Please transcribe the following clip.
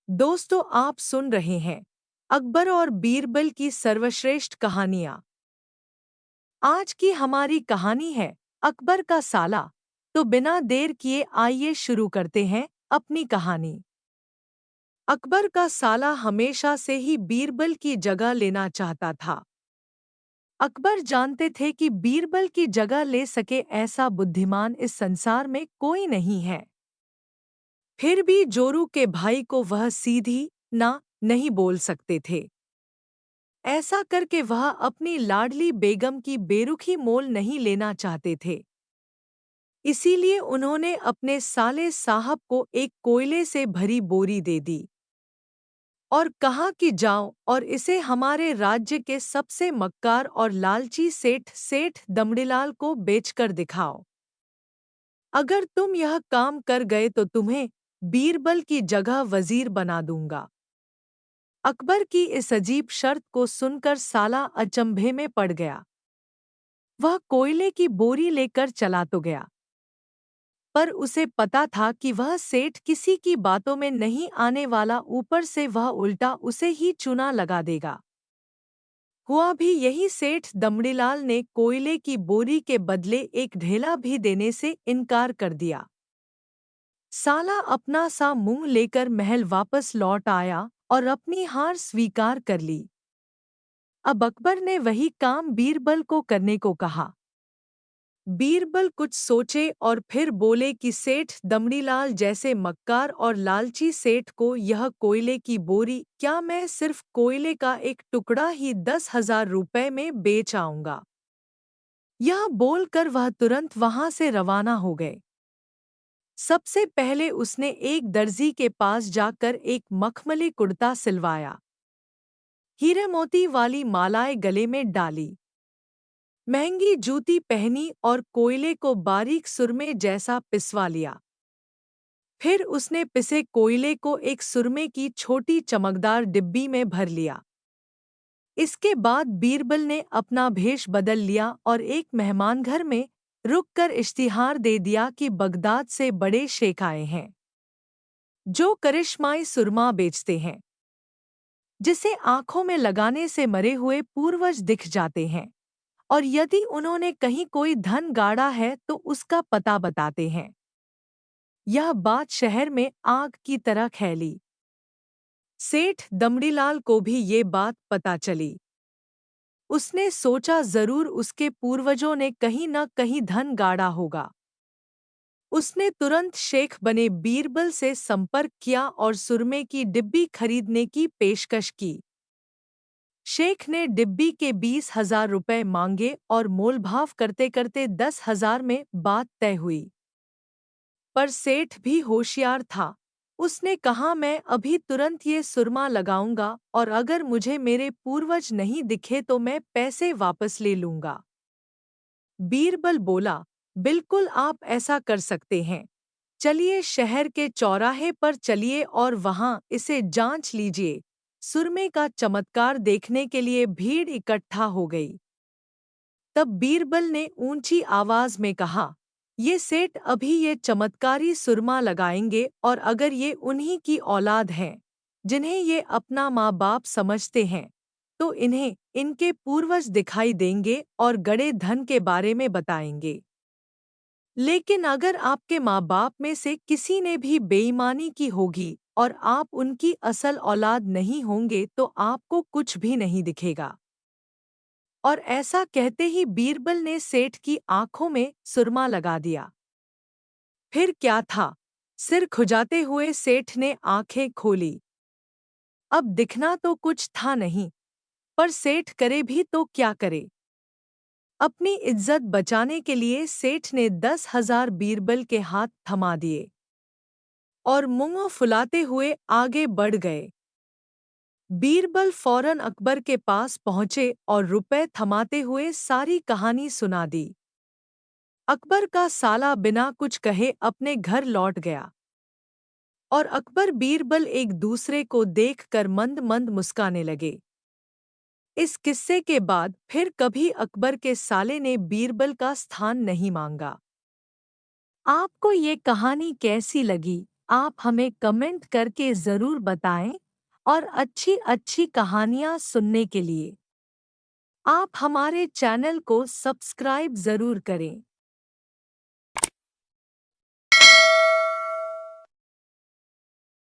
दोस्तों, आप सुन रहे हैं अकबर और बीरबल की सर्वश्रेष्ठ कहानियां। आज की हमारी कहानी है अकबर का साला। तो बिना देर किए आइए शुरू करते हैं अपनी कहानी। अकबर का साला हमेशा से ही बीरबल की जगह लेना चाहता था। अकबर जानते थे कि बीरबल की जगह ले सके ऐसा बुद्धिमान इस संसार में कोई नहीं है। फिर भी जोरू के भाई को वह सीधी ना नहीं बोल सकते थे। ऐसा करके वह अपनी लाडली बेगम की बेरुखी मोल नहीं लेना चाहते थे। इसीलिए उन्होंने अपने साले साहब को एक कोयले से भरी बोरी दे दी और कहा कि जाओ और इसे हमारे राज्य के सबसे मक्कार और लालची सेठ सेठ दमड़ीलाल को बेचकर दिखाओ। अगर तुम यह काम कर गए तो तुम्हें बीरबल की जगह वजीर बना दूंगा। अकबर की इस अजीब शर्त को सुनकर साला अचंभे में पड़ गया। वह कोयले की बोरी लेकर चला तो गया, पर उसे पता था कि वह सेठ किसी की बातों में नहीं आने वाला, ऊपर से वह उल्टा उसे ही चूना लगा देगा। हुआ भी यही, सेठ दमड़ीलाल ने कोयले की बोरी के बदले एक ढेला भी देने से इनकार कर दिया। साला अपना सा मुंह लेकर महल वापस लौट आया और अपनी हार स्वीकार कर ली। अब अकबर ने वही काम बीरबल को करने को कहा। बीरबल कुछ सोचे और फिर बोले कि सेठ दमड़ीलाल जैसे मक्कार और लालची सेठ को यह कोयले की बोरी, क्या मैं सिर्फ कोयले का एक टुकड़ा ही 10,000 रुपए में बेच आऊंगा। यह बोलकर वह तुरंत वहां से रवाना हो गए। सबसे पहले उसने एक दर्जी के पास जाकर एक मखमली कुर्ता सिलवाया, हीरे मोती वाली मालाएं गले में डाली, महंगी जूती पहनी और कोयले को बारीक सुरमे जैसा पिसवा लिया। फिर उसने पिसे कोयले को एक सुरमे की छोटी चमकदार डिब्बी में भर लिया। इसके बाद बीरबल ने अपना भेष बदल लिया और एक मेहमान घर में रुककर इश्तिहार दे दिया कि बगदाद से बड़े शेख आए हैं, जो करिश्माई सुरमा बेचते हैं, जिसे आंखों में लगाने से मरे हुए पूर्वज दिख जाते हैं, और यदि उन्होंने कहीं कोई धन गाड़ा है तो उसका पता बताते हैं। यह बात शहर में आग की तरह फैली। सेठ दमड़ीलाल को भी ये बात पता चली। उसने सोचा जरूर उसके पूर्वजों ने कहीं न कहीं धन गाड़ा होगा। उसने तुरंत शेख बने बीरबल से संपर्क किया और सुरमे की डिब्बी खरीदने की पेशकश की। शेख ने डिब्बी के 20,000 रुपए मांगे और मोलभाव करते करते 10,000 में बात तय हुई। पर सेठ भी होशियार था। उसने कहा, मैं अभी तुरंत ये सुरमा लगाऊंगा और अगर मुझे मेरे पूर्वज नहीं दिखे तो मैं पैसे वापस ले लूंगा। बीरबल बोला, बिल्कुल आप ऐसा कर सकते हैं। चलिए शहर के चौराहे पर चलिए और वहां इसे जांच लीजिए। सुरमे का चमत्कार देखने के लिए भीड़ इकट्ठा हो गई। तब बीरबल ने ऊंची आवाज में कहा, ये सेठ अभी ये चमत्कारी सुरमा लगाएंगे और अगर ये उन्हीं की औलाद हैं, जिन्हें ये अपना माँ बाप समझते हैं, तो इन्हें इनके पूर्वज दिखाई देंगे और गड़े धन के बारे में बताएंगे। लेकिन अगर आपके माँ बाप में से किसी ने भी बेईमानी की होगी और आप उनकी असल औलाद नहीं होंगे तो आपको कुछ भी नहीं दिखेगा। और ऐसा कहते ही बीरबल ने सेठ की आंखों में सुरमा लगा दिया। फिर क्या था, सिर खुजाते हुए सेठ ने आंखें खोली। अब दिखना तो कुछ था नहीं, पर सेठ करे भी तो क्या करे। अपनी इज्जत बचाने के लिए सेठ ने 10,000 बीरबल के हाथ थमा दिए और मुंह फुलाते हुए आगे बढ़ गए। बीरबल फौरन अकबर के पास पहुंचे और रुपए थमाते हुए सारी कहानी सुना दी। अकबर का साला बिना कुछ कहे अपने घर लौट गया और अकबर बीरबल एक दूसरे को देखकर मंद मंद मुस्काने लगे। इस किस्से के बाद फिर कभी अकबर के साले ने बीरबल का स्थान नहीं मांगा। आपको ये कहानी कैसी लगी? आप हमें कमेंट करके ज़रूर बताएं और अच्छी अच्छी कहानियाँ सुनने के लिए आप हमारे चैनल को सब्सक्राइब ज़रूर करें।